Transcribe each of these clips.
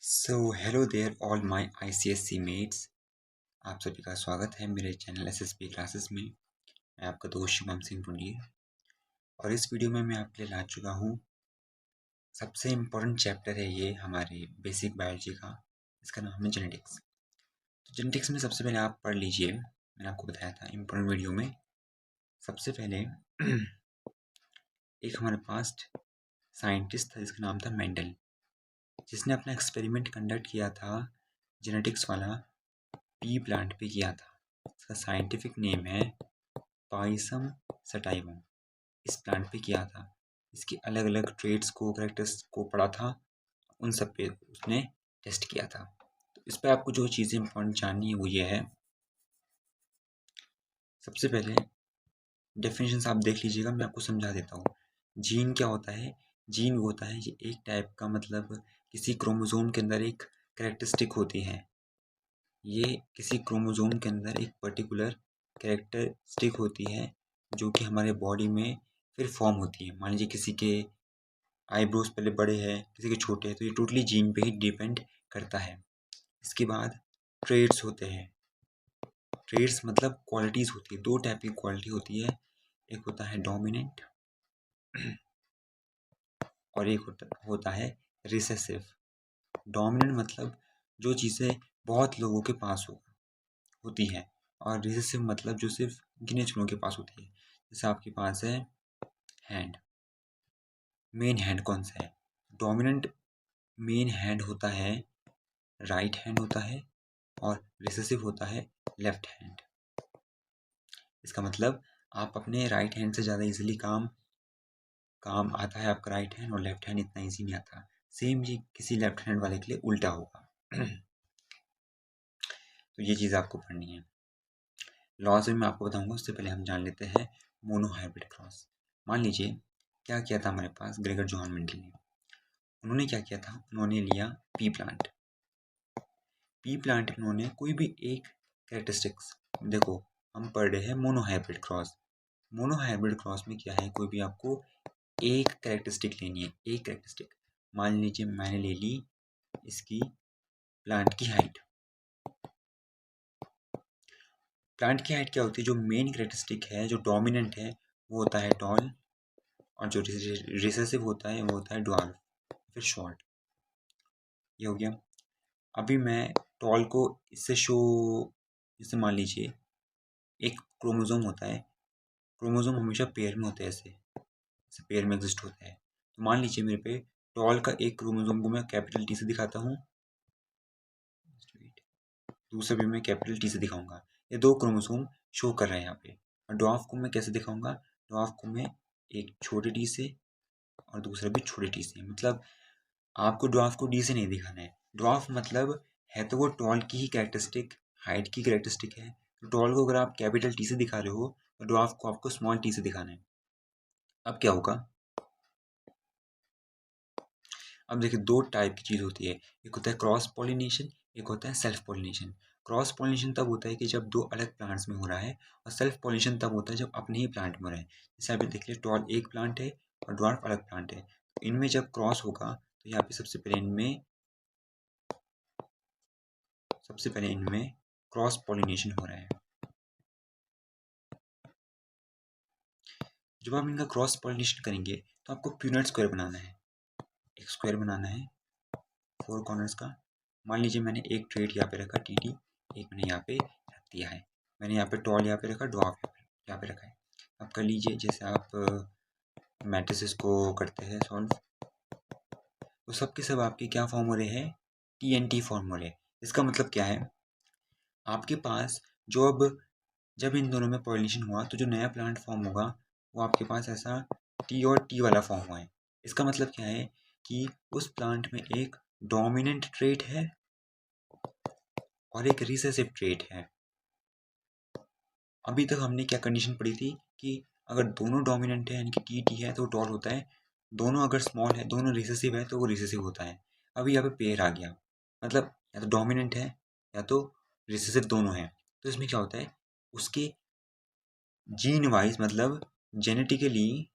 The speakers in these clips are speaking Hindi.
So hello there all my ICSC mates. आप सभी का स्वागत है मेरे चैनल SSP क्लासेस में। मैं आपका दोस्त शुभम सिंह पुंडीर और इस वीडियो में मैं आपके लिए ला चुका हूँ सबसे इम्पोर्टेंट चैप्टर है ये हमारे बेसिक बायोलॉजी का। इसका नाम है जेनेटिक्स। तो जेनेटिक्स में सबसे पहले आप पढ़ लीजिए, मैंने आपको बताया था इम्पोर्टेंट वीडियो में। सबसे पहले एक हमारे पास साइंटिस्ट था जिसका नाम था मेंडल, जिसने अपना एक्सपेरिमेंट कंडक्ट किया था जेनेटिक्स वाला पी प्लांट पे किया था। इसका साइंटिफिक नेम है पाइसम सटाइवम। इस प्लांट पे किया था। इसकी अलग अलग ट्रेड्स को कैरेक्टर्स को पढ़ा था, उन सब पे उसने टेस्ट किया था। तो इस पे आपको जो चीज़ें इंपॉर्टेंट जाननी है वो ये है। सबसे पहले डेफिनेशंस आप देख लीजिएगा, मैं आपको समझा देता हूँ। जीन क्या होता है? जीन वो होता है ये एक टाइप का, मतलब किसी क्रोमोसोम के अंदर एक कैरेक्टरिस्टिक होती है। ये किसी क्रोमोसोम के अंदर एक पर्टिकुलर कैरेक्टरिस्टिक होती है जो कि हमारे बॉडी में फिर फॉर्म होती है। मान लीजिए किसी के आईब्रोज पहले बड़े हैं, किसी के छोटे हैं, तो ये टोटली जीन पे ही डिपेंड करता है। इसके बाद ट्रेड्स होते हैं। ट्रेड्स मतलब क्वालिटीज़ होती है, दो टाइप की क्वालिटी होती है। एक होता है डोमिनेंट और एक होता है रिसेसिव। डोमिनेंट मतलब जो चीज़ें बहुत लोगों के पास होती है, और रिसेसिव मतलब जो सिर्फ गिने चुनों के पास होती है। जैसे आपके पास है हैंड, मेन हैंड कौन सा है? डोमिनेंट मेन हैंड होता है, राइट हैंड होता है, और रिसेसिव होता है लेफ्ट हैंड। इसका मतलब आप अपने राइट हैंड से ज़्यादा इजीली काम आता है आपका राइट हैंड, और लेफ्ट हैंड इतना इजी नहीं आता। सेम ये किसी लेफ्ट हैंड वाले के लिए उल्टा होगा। तो ये चीज़ आपको पढ़नी है। लॉज में मैं आपको बताऊंगा, उससे पहले हम जान लेते हैं मोनोहाइब्रिड क्रॉस। मान लीजिए क्या किया था हमारे पास ग्रेगर जॉन मेंडल ने। उन्होंने क्या किया था? उन्होंने लिया पी प्लांट। पी प्लांट में उन्होंने कोई भी एक कैरेक्टरिस्टिक्स, देखो हम पढ़ रहे हैं मोनोहाइब्रिड क्रॉस। मोनोहाइब्रिड क्रॉस में क्या है, कोई भी आपको एक कैरेक्टरिस्टिक लेनी है, एक कैरेक्टरिस्टिक। मान लीजिए मैंने ले ली इसकी प्लांट की हाइट। प्लांट की हाइट क्या होती है? जो मेन कैरेक्टरिस्टिक है, जो डोमिनेंट है, वो होता है टॉल, और जो रिसेसिव होता है वो होता है ड्वार्फ, फिर शॉर्ट। ये हो गया। अभी मैं टॉल को इससे जैसे मान लीजिए एक क्रोमोसोम होता है। क्रोमोसोम हमेशा पेयर में होते हैं, ऐसे पेयर में एग्जिस्ट होता है। तो मान लीजिए मेरे पे टॉल का एक क्रोमोसोम को मैं कैपिटल टी से दिखाता हूँ, दूसरे भी मैं कैपिटल टी से दिखाऊंगा। ये दो क्रोमोसोम शो कर रहे हैं यहाँ पे। और ड्वार्फ को मैं कैसे दिखाऊंगा? ड्वार्फ को मैं एक छोटे टी से और दूसरा भी छोटे टी से। मतलब आपको ड्वार्फ को डी से नहीं दिखाना है। ड्वार्फ मतलब है तो वो टॉल की ही कैरेक्टरिस्टिक, हाइट की कैरेक्टरिस्टिक है। तो टॉल को अगर आप कैपिटल टी से दिखा रहे हो, तो ड्वार्फ को आपको स्मॉल टी से दिखाना है। अब क्या होगा? अब देखिए दो टाइप की चीज़ होती है। एक होता है क्रॉस पॉलिनेशन, एक होता है सेल्फ पॉलिनेशन। क्रॉस पॉलिनेशन तब होता है कि जब दो अलग प्लांट्स में हो रहा है, और सेल्फ पॉलिनेशन तब होता है जब अपने ही प्लांट में हो रहा है। जैसे अभी देखिए टॉल एक प्लांट है और ड्वार्फ अलग प्लांट है, तो इनमें जब क्रॉस होगा तो यहाँ पे सबसे पहले इनमें क्रॉस पॉलिनेशन हो रहा है। जब आप इनका क्रॉस पॉलिनेशन करेंगे तो आपको प्यूनेट स्क्वायर बनाना है। एक स्क्वायर बनाना है 4 कॉर्नर्स का। मान लीजिए मैंने एक ट्रेड यहाँ पे रखा टी, एक मैंने यहाँ पे रख दिया है। मैंने यहाँ पे टॉल यहाँ पे रखा, ड्वार्फ यहाँ पे रखा है। अब कर लीजिए जैसे आप मैट्रिसेस को करते हैं सॉल्व, तो सब के सब आपके क्या फॉर्म हो रहे हैं? TNT फॉर्म हो रहे हैं। इसका मतलब क्या है? आपके पास जो अब जब इन दोनों में पॉलिनेशन हुआ तो जो नया प्लांट फॉर्म होगा वो आपके पास ऐसा टी और टी वाला फॉर्म हुआ है। इसका मतलब क्या है कि उस प्लांट में एक डोमिनेंट ट्रेट है और एक रिसेसिव ट्रेट है। अभी तक हमने क्या कंडीशन पढ़ी थी कि अगर दोनों डोमिनेंट है यानी कि टी टी है तो टॉल होता है, दोनों अगर स्मॉल है, दोनों रिसेसिव है तो वो रिसेसिव होता है। अभी यहाँ पे पेयर आ गया, मतलब या तो डोमिनेंट है या तो रिसेसिव, दोनों है। तो इसमें क्या होता है, उसके जीन वाइज मतलब जेनेटिकली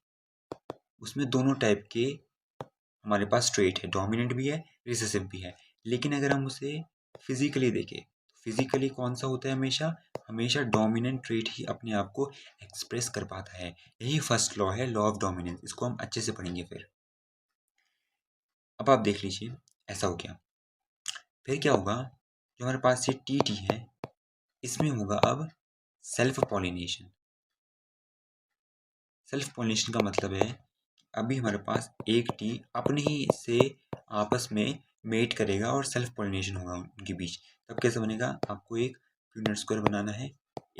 उसमें दोनों टाइप के हमारे पास ट्रेट है, डोमिनेंट भी है, रिसेसिव भी है। लेकिन अगर हम उसे फिजिकली देखें, फिजिकली कौन सा होता है, हमेशा डोमिनेंट ट्रेट ही अपने आप को एक्सप्रेस कर पाता है। यही फर्स्ट लॉ है, लॉ ऑफ डोमिनेंस। इसको हम अच्छे से पढ़ेंगे फिर। अब आप देख लीजिए, ऐसा हो गया। फिर क्या होगा, जो हमारे पास ये टी है, इसमें होगा अब सेल्फ पॉलिनेशन। सेल्फ पॉलिनेशन का मतलब है अभी हमारे पास एक टी अपने ही से आपस में मेट करेगा और सेल्फ पॉलिनेशन होगा उनके बीच। तब कैसे बनेगा, आपको एक यूनिट स्क्वायर बनाना है।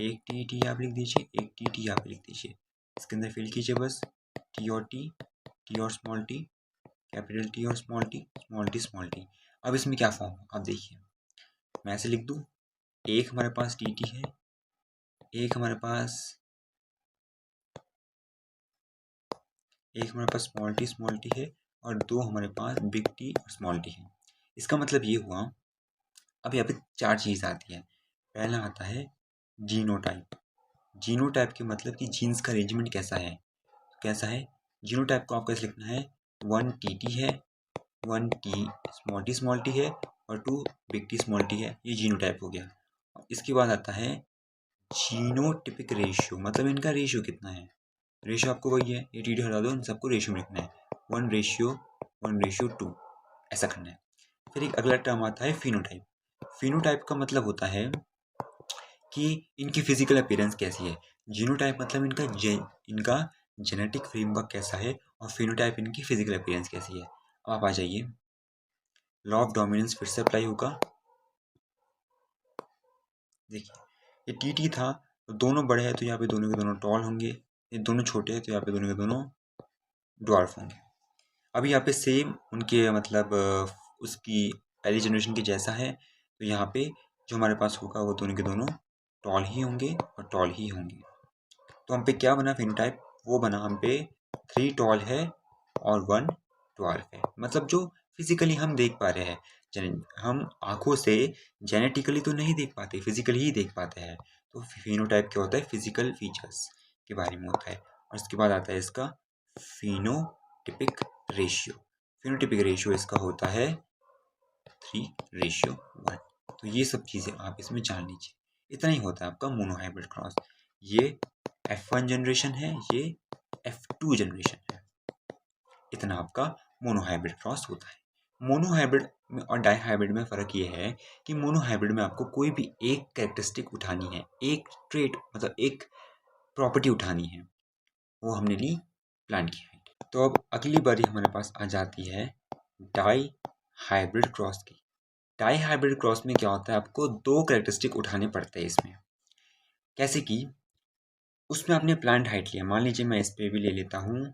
एक टी आप लिख दीजिए, एक टी आप लिख दीजिए। इसके अंदर फिल कीजिए बस टी और स्मॉल टी, कैपिटल टी और स्मॉल टी, स्मॉल टी। अब इसमें क्या फॉर्म, आप देखिए, मैं ऐसे लिख दूँ, एक हमारे पास टी है, एक हमारे पास स्मॉल टी है, और दो हमारे पास बिग टी और स्मॉल टी है। इसका मतलब ये हुआ, अब यहाँ पे चार चीज़ आती है। पहला आता है जीनोटाइप। जीनोटाइप के मतलब कि जीन्स का अरेंजमेंट कैसा है, जीनोटाइप को आपको ऐसे लिखना है, 1 टी है, 1 टी स्मॉल टी है, और 2 बिग टी स्मॉल टी है। ये जीनोटाइप हो गया। इसके बाद आता है जीनोटिपिक रेशियो, मतलब इनका रेशियो कितना है। रेशियो आपको वही है, ये टी हटा दो, इन सबको रेशियो में लिखना है, 1:2, ऐसा करना है। फिर एक अगला टर्म आता है फिनोटाइप। फिनोटाइप का मतलब होता है कि इनकी फिजिकल अपीयरेंस कैसी है। जीनोटाइप मतलब इनका जेनेटिक फ्रेमवर्क कैसा है, और फिनोटाइप इनकी फिजिकल अपीयरेंस कैसी है। अब आप आ जाइए, लॉ ऑफ डोमिनेंस फिर से अप्लाई होगा। देखिए, ये टी था, तो दोनों बड़े हैं तो यहाँ पे दोनों के दोनों टॉल होंगे, ये दोनों छोटे हैं तो यहाँ पे दोनों के दोनों ड्वार्फ होंगे। अभी यहाँ पे सेम उनके मतलब उसकी पहली जनरेशन के जैसा है, तो यहाँ पे जो हमारे पास होगा वो दोनों के दोनों टॉल ही होंगे और टॉल ही होंगे। तो हम पे क्या बना फिनोटाइप, वो बना हम पे 3 टॉल है और 1 ड्वार्फ है। मतलब जो फिजिकली हम देख पा रहे हैं, हम आंखों से जेनेटिकली तो नहीं देख पाते, फिजिकली ही देख पाते हैं। तो फिनोटाइप क्या होता है, फिजिकल फीचर्स के बारे में होता है। और इसके बाद आता है इसका फिनोटिपिक रेशियो। फिनोटिपिक रेशियो इसका होता है 3:1। तो ये सब चीज़ें आप इसमें जान लीजिए। इतना ही होता है आपका मोनोहाइब्रिड क्रॉस। ये F1 जनरेशन है, ये F2 जनरेशन है। इतना आपका मोनोहाइब्रिड क्रॉस होता है। मोनोहाइब्रिड में और डाईहाइब्रिड में फ़र्क ये है कि मोनोहाइब्रिड में आपको कोई भी एक कैरेक्टरिस्टिक उठानी है, एक ट्रेट मतलब एक प्रॉपर्टी उठानी है, वो हमने ली प्लांट की हाइट। तो अब अगली बारी हमारे पास आ जाती है डाई हाइब्रिड क्रॉस की। डाई हाइब्रिड क्रॉस में क्या होता है, आपको 2 कैरेक्टरिस्टिक उठाने पड़ते हैं इसमें। कैसे कि उसमें आपने प्लांट हाइट लिया, मान लीजिए मैं इस पे भी ले लेता हूँ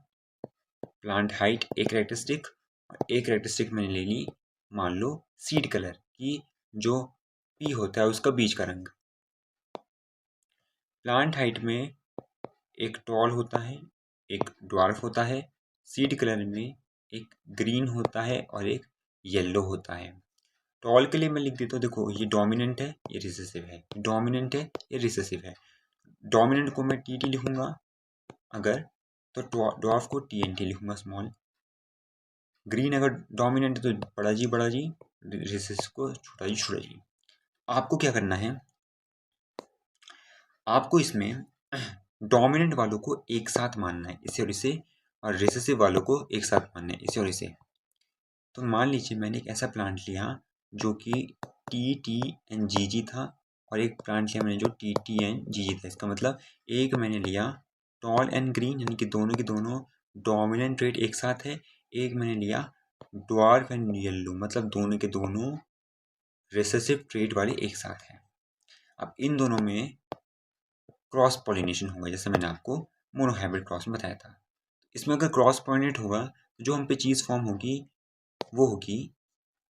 प्लांट हाइट एक कैरेक्टरिस्टिक, और एक कैरेक्टरिस्टिक मैंने ले ली मान लो सीड कलर की, जो पी होता है उसका बीज का रंग। प्लांट हाइट में एक टॉल होता है, एक ड्वार्फ होता है। सीड कलर में एक ग्रीन होता है और एक येलो होता है। टॉल के लिए मैं लिख देता हूँ, देखो ये डोमिनेंट है, ये रिसेसिव है, डोमिनेंट है, ये रिसेसिव है। डोमिनेंट को मैं टी लिखूंगा अगर, तो ड्वार्फ को TNT लिखूंगा स्मॉल। ग्रीन अगर डोमिनेंट है तो बड़ा जी, रिसेसिव को छोटा जी। आपको क्या करना है, आपको इसमें डोमिनेंट वालों को एक साथ मानना है, इसे और इसे, और रिसेसिव वालों को एक साथ मानना है, इसे और इसे। तो मान लीजिए मैंने एक ऐसा प्लांट लिया जो कि TTNGG था, और एक प्लांट लिया मैंने जो TTNGG था। इसका मतलब एक मैंने लिया टॉल एंड ग्रीन, यानी कि दोनों के दोनों डोमिनेंट ट्रेट एक साथ है। एक मैंने लिया ड्वार्फ एंड येलो, मतलब दोनों के दोनों रिसेसिव ट्रेट वाले एक साथ हैं। अब इन दोनों में क्रॉस पॉलिनेशन होगा, जैसे मैंने आपको मोनोहाइब्रिड क्रॉस में बताया था। इसमें अगर क्रॉस पॉलिनेट होगा तो जो हम पे चीज़ फॉर्म होगी वो होगी,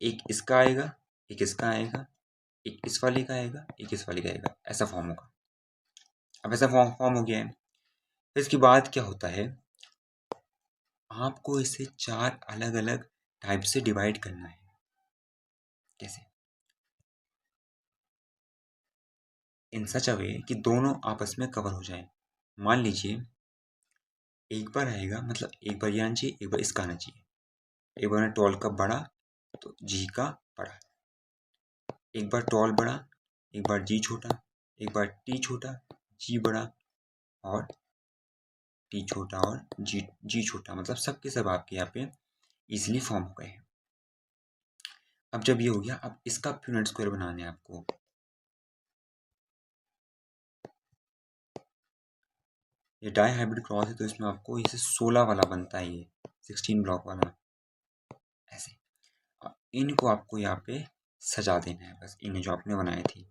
एक इसका आएगा, एक इसका आएगा, एक इस वाले का आएगा, एक इस वाले का आएगा, ऐसा फॉर्म होगा। अब ऐसा फॉर्म हो गया है। फिर इसके बाद क्या होता है, आपको इसे 4 अलग अलग टाइप से डिवाइड करना है। कैसे, इन सच अ वे कि दोनों आपस में कवर हो जाए। मान लीजिए एक बार आएगा, मतलब एक बार ये आना चाहिए, एक बार इसका आना चाहिए। एक बार टॉल का बड़ा तो जी का बड़ा, एक बार टॉल बड़ा, एक बार जी छोटा, एक बार टी छोटा, जी बड़ा और टी छोटा और जी छोटा, मतलब सब के सब आपके यहाँ पे इजीली फॉर्म हो गए हैं। अब जब ये हो गया, अब इसका प्यूनेट स्क्वायर बनाना है आपको। ये डाई हाइब्रिड क्रॉस है तो इसमें आपको इसे 16 वाला बनता है, ये 16 ब्लॉक वाला ऐसे। इनको आपको यहाँ पे सजा देना है बस, इन्हें जो आपने बनाए थे,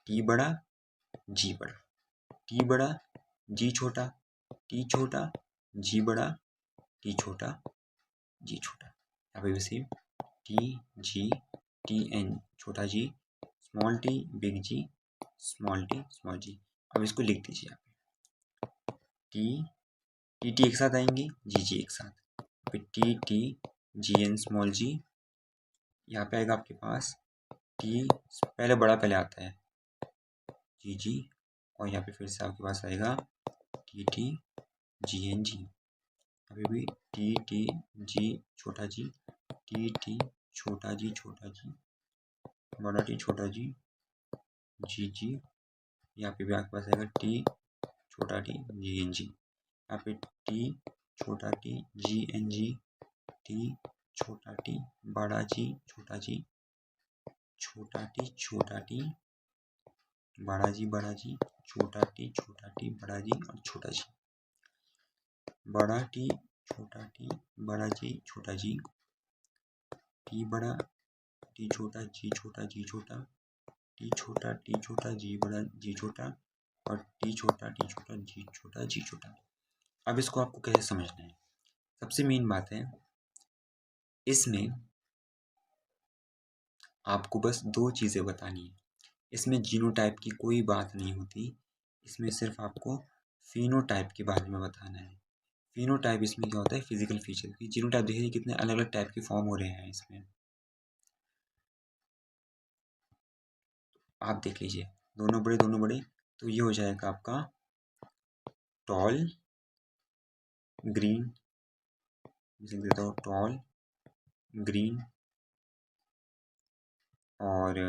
टी बड़ा जी बड़ा, टी बड़ा जी छोटा, टी छोटा जी बड़ा, टी छोटा जी छोटा। यहाँ पे भी same, T G T N छोटा जी, small T big G, small T small G. अब इसको लिख दीजिए यहाँ पे, टी टी एक साथ आएंगे, जी जी एक साथ, फिर T T G N small G. यहाँ पे आएगा आपके पास टी, पहले बड़ा पहले आता है जी जी, और यहाँ पे फिर से आपके पास आएगा T T G N G. अभी भी टी टी जी छोटा जी, टी टी छोटा जी बड़ा टी छोटा जी जी। यहाँ पे भी आपके पास आएगा टी छोटा टी जी एन जी। यहाँ पे टी छोटा T G N G, T छोटा टी बड़ा जी छोटा जी, छोटा टी बड़ा जी छोटा टी बड़ा जी और छोटा जी, बड़ा टी बड़ा जी छोटा जी, टी बड़ा टी छोटा जी छोटा, टी छोटा जी बड़ा जी छोटा और टी छोटा जी छोटा। अब इसको आपको कैसे समझना है? सबसे मेन बात है, इसमें आपको बस दो चीज़ें बतानी है। इसमें जीनोटाइप की कोई बात नहीं होती, इसमें सिर्फ आपको फिनोटाइप के बारे में बताना है। फिनोटाइप इसमें क्या होता है, फिजिकल फीचर की। जीनोटाइप देखिए कितने अलग अलग टाइप के फॉर्म हो रहे हैं इसमें, आप देख लीजिए, दोनों बड़े, तो ये हो जाएगा आपका टॉल ग्रीन, लिख देता हूँ टॉल ग्रीन। और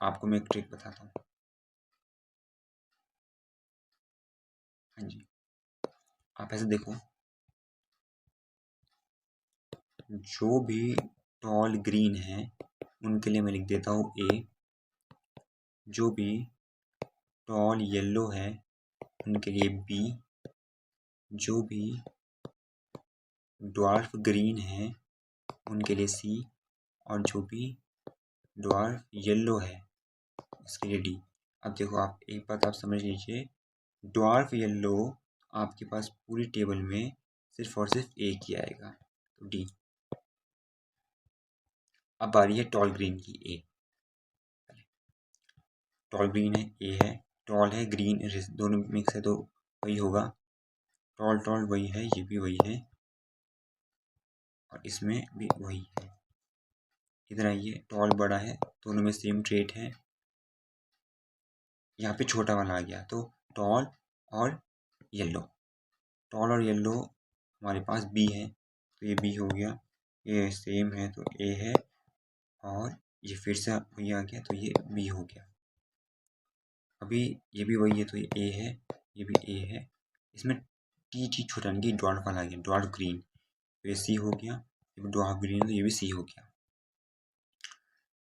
आपको मैं एक ट्रिक बताता हूँ। हाँ जी, आप ऐसे देखो, जो भी टॉल ग्रीन है उनके लिए मैं लिख देता हूँ ए, जो भी टॉल येलो है उनके लिए बी, जो भी ड्वार्फ ग्रीन है उनके लिए सी, और जो भी ड्वार्फ येलो है उसके लिए डी। अब देखो, आप एक बात आप समझ लीजिए, ड्वार्फ येलो आपके पास पूरी टेबल में सिर्फ और सिर्फ एक ही आएगा, तो डी। अब बारी है टॉल ग्रीन की, ए। टॉल ग्रीन है, ए है, टॉल है ग्रीन, दोनों मिक्स है तो वही होगा, टॉल टॉल वही है, ये भी वही है और इसमें भी वही है। इधर आइए, टॉल बड़ा है, दोनों में सेम ट्रेट है। यहाँ पे छोटा वाला आ गया, तो टॉल और येलो, टॉल और येलो हमारे पास बी है, तो ये बी हो गया। ये सेम है तो ए है, और ये फिर से वही आ गया तो ये बी हो गया। अभी ये भी वही है तो ये ए है, ये भी ए है। इसमें टी टी छोटा नहीं, डॉट वाला आ गया, डॉट ग्रीन, तो ये सी हो गया। ये भी डॉट ग्रीन है तो ये भी सी हो गया।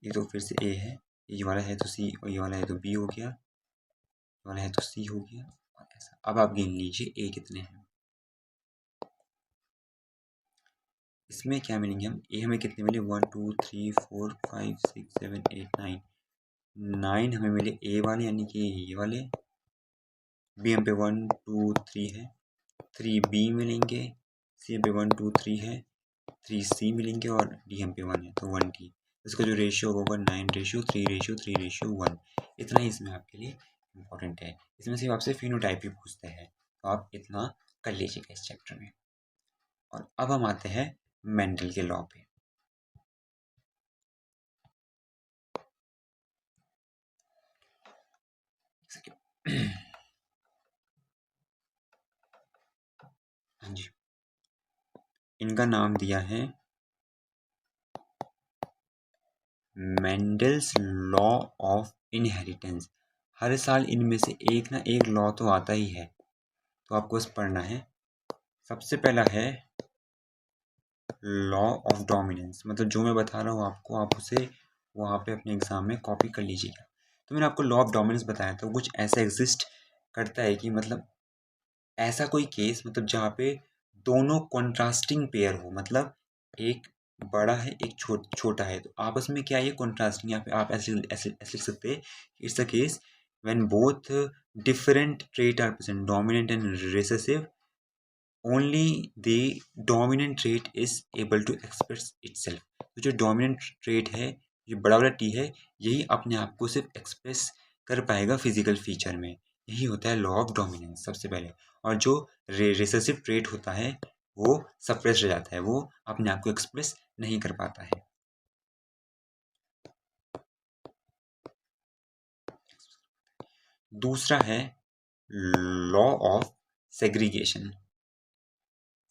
ये तो फिर से ए है, ये वाला है तो सी, और ये वाला है तो बी हो गया, ये वाला है तो सी हो गया, और ऐसा। अब आप गिन लीजिए ए कितने हैं। इसमें क्या मिलेंगे हम, ए हमें कितने मिले, 1 2 3 4 5 6 7 8 9, 9 हमें मिले ए वाले, यानी कि ये वाले। बी हम पे 1 2 3 है, 3 बी मिलेंगे, सी हम पे 1 2 3 है, 3 सी मिलेंगे, और डी हम पे 1 है तो 1 डी। इसका जो रेशियो होगा 9:3:3:1। इतना ही इसमें आपके लिए इम्पोर्टेंट है। इसमें सिर्फ आपसे फिनोटाइप ही पूछते हैं, तो आप इतना कर लीजिएगा इस चैप्टर में। और अब हम आते हैं मेंडल के लॉ पे। हाँ जी, इनका नाम दिया है मेंडल्स लॉ ऑफ इनहेरिटेंस। हर साल इनमें से एक ना एक लॉ तो आता ही है, तो आपको बस पढ़ना है। सबसे पहला है लॉ ऑफ डोमिनेंस, मतलब जो मैं बता रहा हूँ आपको, आप उसे वहाँ पे अपने एग्जाम में कॉपी कर लीजिएगा। तो मैंने आपको लॉ ऑफ डोमिनेंस बताया था, कुछ ऐसा एग्जिस्ट करता है कि मतलब ऐसा कोई केस, मतलब जहाँ पे दोनों कॉन्ट्रास्टिंग पेयर हो, मतलब एक बड़ा है एक छोटा है, तो आपस में क्या ये कॉन्ट्रास्टिंग, यहाँ पे आप ऐसे ऐसे ऐसे लिख सकते हैं, it's a case when both different trait are present, dominant and recessive, only the dominant trait is able to express itself. तो जो डोमिनेंट ट्रेट है, ये बड़ा वाला टी है, यही अपने आप को सिर्फ एक्सप्रेस कर पाएगा फिजिकल फीचर में। यही होता है लॉ ऑफ डोमिनेंस सबसे पहले। और जो रिसेसिव ट्रेट होता है वो सप्रेस रह जाता है, वो अपने आप को एक्सप्रेस नहीं कर पाता है। दूसरा है law of segregation.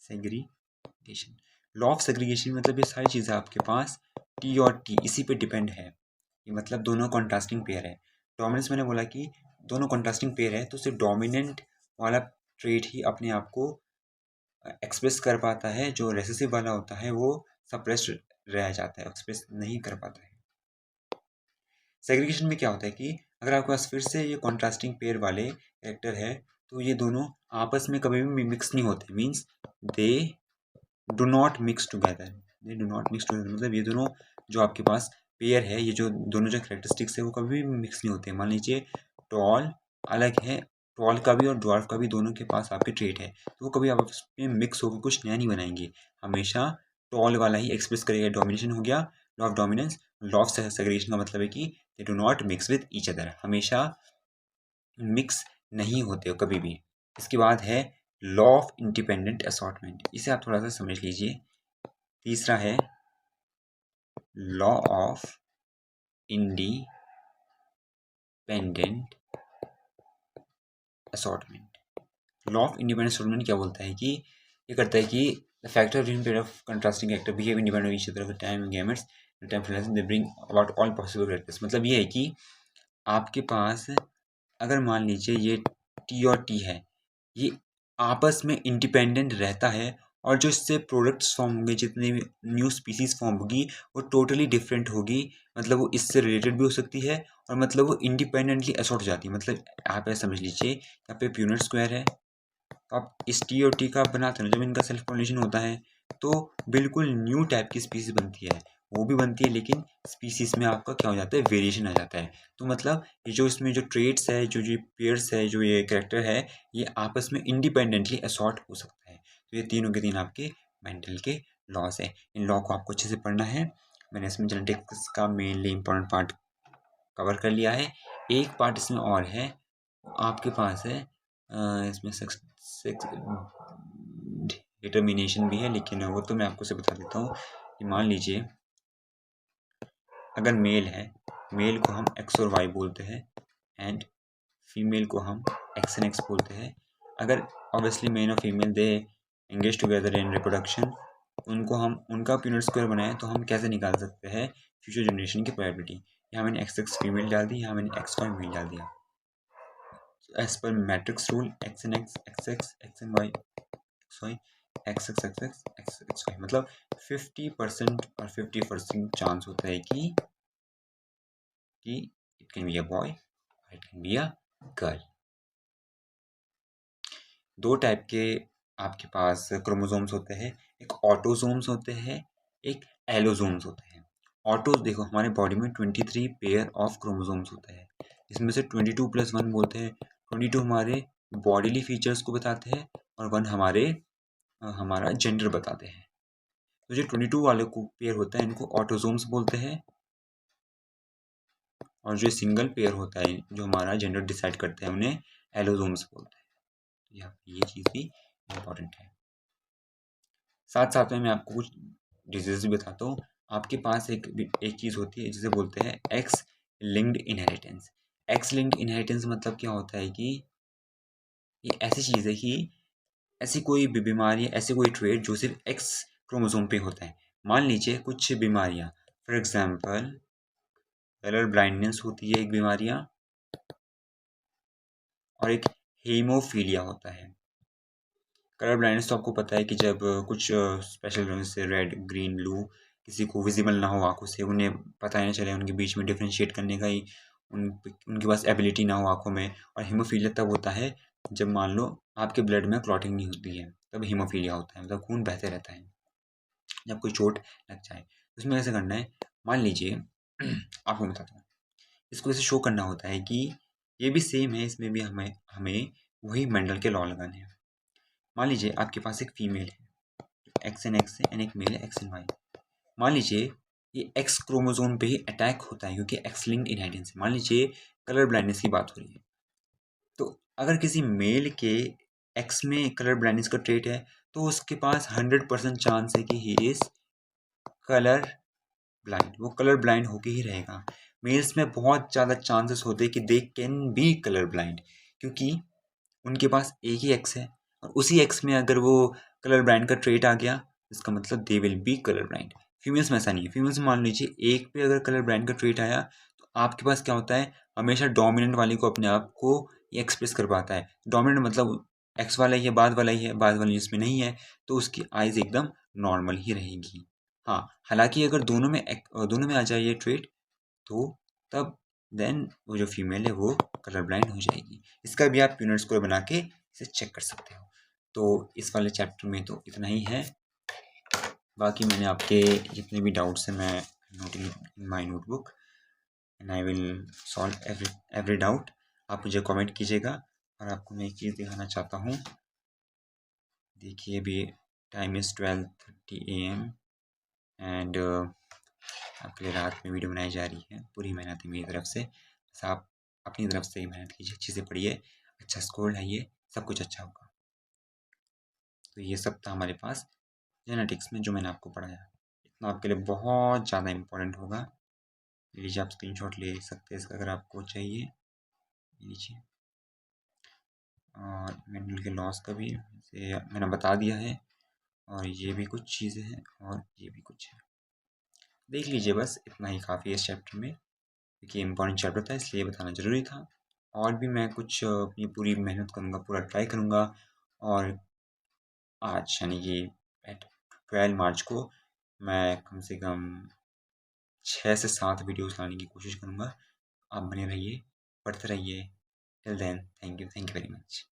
Segregation, law of segregation मतलब ये सारी चीज़ें आपके पास टी और टी इसी पे डिपेंड है, ये मतलब दोनों कॉन्ट्रास्टिंग पेयर है। डोमिनेंस मैंने बोला कि दोनों कॉन्ट्रास्टिंग पेयर है, तो सिर्फ डोमिनेंट वाला ट्रेट ही अपने आप को एक्सप्रेस कर पाता है, जो रेसेसिव वाला होता है वो सप्रेस्ड रह जाता है, एक्सप्रेस नहीं कर पाता है। सेग्रीगेशन में क्या होता है कि अगर आपके पास फिर से ये कॉन्ट्रास्टिंग पेयर वाले कैरेक्टर है, तो ये दोनों आपस में कभी भी मिक्स नहीं होते, means they do not mix together. They do not mix together मतलब ये दोनों जो आपके पास पेयर है, ये जो दोनों जो कैरेक्टरिस्टिक्स है वो कभी भी मिक्स नहीं होते। मान लीजिए टॉल अलग है, टॉल का भी और ड्वार्फ का भी दोनों के पास आपके ट्रेट है, तो वो कभी आपस में मिक्स होकर कुछ नया नहीं बनाएंगे, हमेशा टॉल वाला ही एक्सप्रेस करेगा। डोमिनेशन हो गया law of dominance. Law of segregation का मतलब है कि they do not mix with each other, हमेशा मिक्स नहीं होते हो कभी भी। इसके बाद है लॉ ऑफ इंडिपेंडेंट असॉर्टमेंट, इसे आप थोड़ा सा समझ लीजिए। तीसरा है law of independent assortment. Law of independent assortment क्या बोलता है कि ये करता है कि the factor in pair of contrasting character behave independent each other time gametes time flash they bring about all possible characters. मतलब ये है कि आपके पास अगर मान लीजिए ये टी और टी है, ये आपस में इंडिपेंडेंट रहता है, और जो इससे प्रोडक्ट्स फॉर्म होंगे, जितने भी न्यू स्पीसीज फॉर्म होगी वो टोटली डिफरेंट होगी, मतलब वो इससे रिलेटेड भी हो सकती है और मतलब वो इंडिपेंडेंटली असॉर्ट हो जाती है। मतलब आप ऐसा समझ लीजिए यहाँ पे प्यूनेट स्क्वायर है, तो आप इस टी और टी का आप बनाते हो, जब इनका सेल्फ पॉलिनेशन होता है तो बिल्कुल न्यू टाइप की स्पीसीज बनती है, वो भी बनती है, लेकिन स्पीसीज में आपका क्या हो जाता है, वेरिएशन आ जाता है। तो मतलब ये जो इसमें जो ट्रेड्स है, जो जो पेयर्स है, जो ये कैरेक्टर है, ये आपस में इंडिपेंडेंटली असॉर्ट हो सकता है। तो ये तीनों के तीन आपके मेंडल के लॉस है, इन लॉ को आपको अच्छे से पढ़ना है। मैंने इसमें जेनेटिक्स का मेनली इंपॉर्टेंट पार्ट कवर कर लिया है। एक पार्ट इसमें और है, आपके पास है इसमें सेक्स सेक्स डिटर्मिनेशन भी है, लेकिन वो तो मैं आपको से बता देता हूँ कि मान लीजिए अगर मेल है, मेल को हम एक्स और वाई बोलते हैं, एंड फीमेल को हम एक्स एंड एक्स बोलते हैं। अगर ऑब्वियसली मेल और female they engage together in reproduction, उनको हम उनका पीरियड स्क्वायर बनाएं तो हम कैसे निकाल सकते हैं फ्यूचर जनरेशन की प्रोबेबिलिटी। यहाँ मैंने एक्स एक्स फीमेल डाल दी, यहाँ मैंने एक्स वाई मेल डाल दिया। As per matrix rule X and X X X X and Y X Y X X X X X X Y, मतलब 50% और 50% चांस होता है कि it can be a boy, it can be a girl. दो टाइप के आपके पास क्रोमोसोम्स होते हैं, एक ऑटोसोम्स होते हैं, एक एलोसोम्स होते हैं। ऑटो देखो, हमारे बॉडी में 23 पेयर ऑफ क्रोमोसोम्स होते हैं, इसमें से 22+1 बोलते हैं। 22 हमारे बॉडीली फीचर्स को बताते हैं और 1 हमारा जेंडर बताते हैं। तो जो 22 वाले को पेयर होता है इनको ऑटोसोम्स बोलते हैं, और जो सिंगल पेयर होता है जो हमारा जेंडर डिसाइड करते हैं उन्हें एलोसोम्स बोलते हैं। तो ये चीज़ भी इम्पॉर्टेंट है। साथ साथ में मैं आपको कुछ डिजीज भी बताता हूँ। आपके पास एक चीज़ होती है जिसे बोलते हैं x linked inheritance. X linked inheritance मतलब क्या होता है कि ये ऐसी चीज़ है कि ऐसी कोई भी बीमारी, ऐसे कोई ट्रेट जो सिर्फ एक्स क्रोमोसोम पे होता है। मान लीजिए कुछ बीमारियाँ, फॉर एग्जांपल कलर ब्लाइंडनेस होती है एक बीमारियाँ, और एक हीमोफीलिया होता है। कलर ब्लाइंडनेस तो आपको पता है कि जब कुछ स्पेशल रंग से रेड, ग्रीन, ब्लू किसी को विजिबल ना हो आँखों से, उन्हें पता ही ना चले, उनके बीच में डिफरेंशिएट करने का ही उनके पास एबिलिटी ना हो आँखों में। और हीमोफीलिया तब होता है जब मान लो आपके ब्लड में क्लॉटिंग नहीं होती है, तब हीमोफीलिया होता है, मतलब खून बहते रहता है जब कोई चोट लग जाए। इसमें कैसे करना है, मान लीजिए आपको बताता हूँ। इसको ऐसे शो करना होता है कि ये भी सेम है, इसमें भी हमें हमें वही मेंडल के लॉ लगाने हैं। मान लीजिए आपके पास एक फीमेल है, एक्स एंड एक्स है, एंड एक मेल है, एक्स एंड वाई। मान लीजिए ये एक्स क्रोमोसोम पे ही अटैक होता है क्योंकि एक्स लिंक्ड इनहेरिटेंस है। मान लीजिए कलर ब्लाइंडनेस की बात हो रही है, तो अगर किसी मेल के एक्स में कलर ब्लाइंडनेस का ट्रेट है, तो उसके पास 100% चांस है कि ही इज कलर ब्लाइंड, वो कलर ब्लाइंड होके ही रहेगा। मेल्स में बहुत ज़्यादा चांसेस होते हैं कि they can be colour blind, क्योंकि उनके पास एक ही एक्स है, और उसी एक्स में अगर वो कलर ब्लाइंड का ट्रेट आ गया, इसका मतलब they will be colour blind. Females में ऐसा नहीं है। फीमेल्स में मान लीजिए एक पे अगर कलर ब्लाइंड का ट्रेट आया, तो आपके पास क्या होता है, हमेशा डोमिनेंट वाली को अपने आप को ये एक्सप्रेस कर पाता है। डोमिनेंट मतलब एक्स वाला ही है, बाद वाला ही है, बाद वाली इसमें नहीं है, तो उसकी आइज़ एकदम नॉर्मल ही रहेगी। हाँ, हालांकि अगर दोनों में आ जाए ये ट्रेट, तो तब देन वो जो फीमेल है वो कलर ब्लाइंड हो जाएगी। इसका भी आप यूनिट स्कोर बना के इसे चेक कर सकते हो। तो इस वाले चैप्टर में तो इतना ही है। बाकी मैंने आपके जितने भी डाउट्स हैं मैं noting in my notebook, and I will solve every doubt. आप मुझे कमेंट कीजिएगा। और आपको मैं एक चीज़ दिखाना चाहता हूँ, देखिए अभी टाइम इज़ 12:30 AM, एंड आपके लिए रात में वीडियो बनाई जा रही है। पूरी मेहनत है मेरी तरफ से, बस आप अपनी तरफ से ही मेहनत कीजिए, अच्छे से पढ़िए, अच्छा स्कोर लाइए, सब कुछ अच्छा होगा। तो ये सब था हमारे पास जेनेटिक्स में जो मैंने आपको पढ़ाया। इतना आपके लिए बहुत ज़्यादा इम्पोर्टेंट होगा। लीजिए, आप स्क्रीनशॉट ले सकते हैं इसका अगर आपको चाहिए, लीजिए। और मेंडल के लॉस का भी से मैंने बता दिया है, और ये भी कुछ चीज़ें हैं, और ये भी कुछ है, देख लीजिए। बस इतना ही काफ़ी है इस चैप्टर में, क्योंकि इम्पॉर्टेंट चैप्टर था इसलिए बताना ज़रूरी था। और भी मैं कुछ अपनी पूरी मेहनत करूँगा, पूरा ट्राई करूँगा, और आज यानी कि 12 मार्च को मैं कम से कम 6 से 7 वीडियोस लाने की कोशिश करूँगा। आप बने रहिए, पढ़ते रहिए। Till then, thank you very much.